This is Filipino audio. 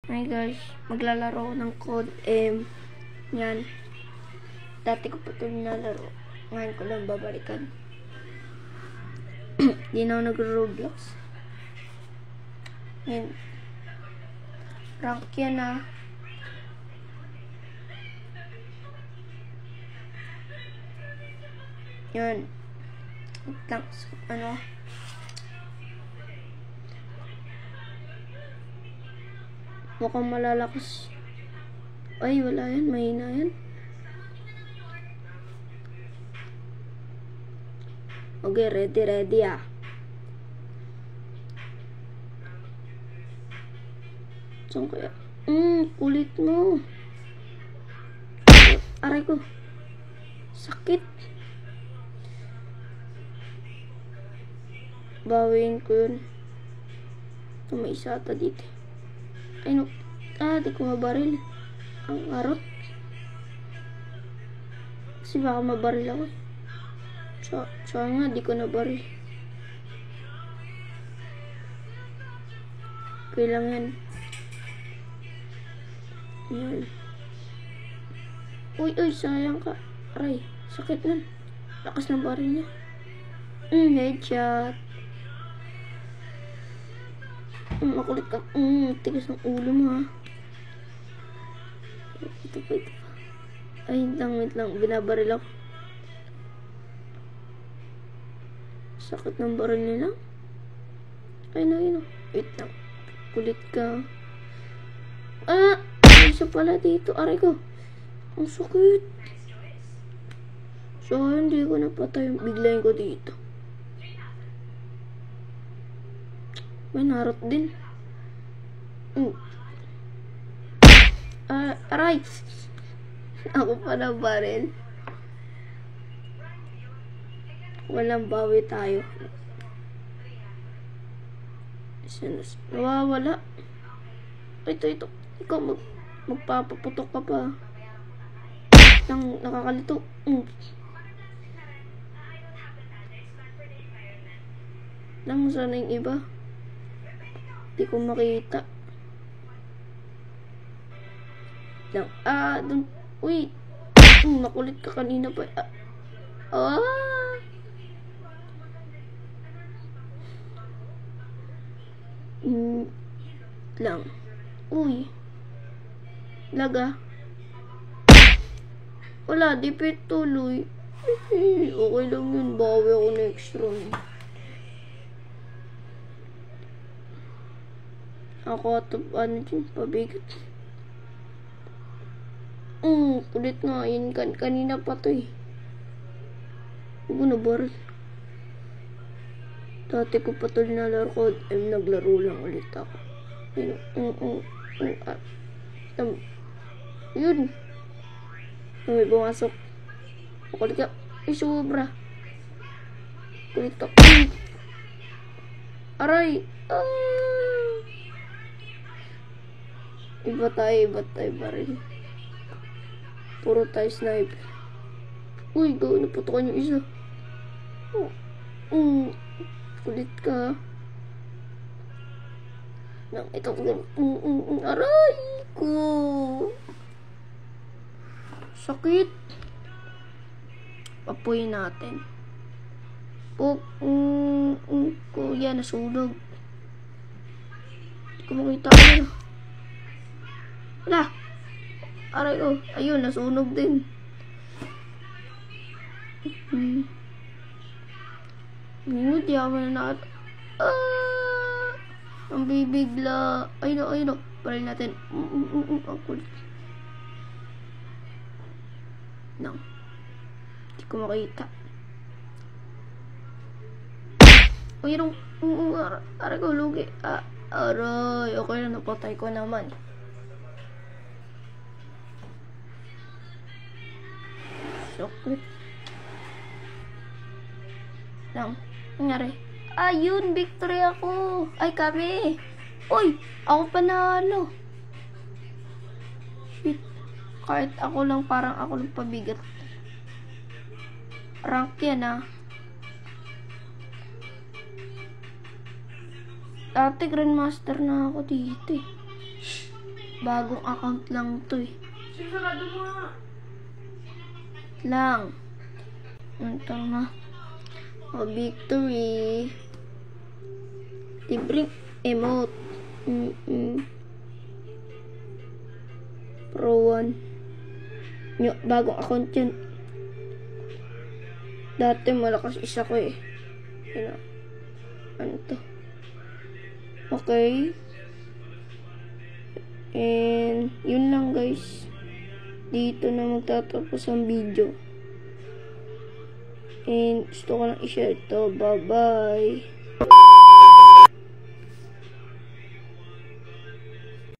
Hi guys, maglalaro ako ng Code M. Yan. Dati ko pa ito nilalaro. Ngayon ko lang babalikan. Di na ako nag-Roblox. Yan. Rank yan ah. Yan. Ano? Mukhang malalakas. Ay, wala yan. Mahina yan. Okay, ready ah. Saan kaya? Kulit mo. Aray ko. Sakit. Bawiin ko yun. Ito, may isa ata dito. Ay no. Di ko mabaril. Ang arot. Kasi baka mabaril ako. Tsaka nga, di ko nabaril. Okay lang yan. Yan. Uy, sayang ka. Aray, sakit nun. Lakas ng baril niya. Headshot. Makulit ka. Tigas ng ulo mo ha. Ito pa. Ay, wait lang. Binabaril ako. Sakit ng baril nila. Ay, no. Wait lang. Kulit ka. Isa pala dito. Aray ko. Ang sakit. So, hindi ko napatay. Biglayin ko dito. May narot din. Aray! Ako pa na baril. Walang bawi tayo. Nawawala. Ito. Ikaw magpapaputok ka pa. Nang nakakalito. Nang sana yung iba. Di ko makita. Lang. Dun. Uy. Makulit ka kanina pa. Lang. Uy. Laga. Wala. Di pa tuloy. Okay lang yun. Bawi ako next round. Ako at dyan, pabigat. Kulit nga. Yan kanina pa to eh. Huwag ko nabaril. Dati ko pa to nilalaro ko. Naglaro lang ulit ako. Yun. May pumasok. Kulit ka. Ay, sobra. Kulit ka. Aray. Iba tayo baril. Puro tayo sniper. Uy, gawin na putokan yung isa. Kulit ka. Ito. Aray ko. Sakit. Papuyin natin. Kuya, nasunog. Hindi ko makita ko. Wala. Aray ko. Ayun, nasunog din. Hindi ako na ang bibigla. Ayun o. Paril natin. Ang kulit. No. Hindi ko makita. Ayun o. Aray ko, lugi. Aray. Okay na, napatay ko naman. Chocolate. Lang. Nangyari. Ayun, victory ako. Ay, kami. Uy, ako panalo. Shit. Kahit ako lang, parang ako lang pabigat. Rank yan ah. Dati Grandmaster na ako dito eh. Bagong account lang to eh. Sarado mo nga. Lang. Ito na. Victory. Libreng emote. Pro 1. Bagong account yun. Dati malakas isa ko eh. Yun. Ano to? Okay. And yun lang guys. Dito na magtatapos ang video. And gusto ko lang i-share to. Bye bye.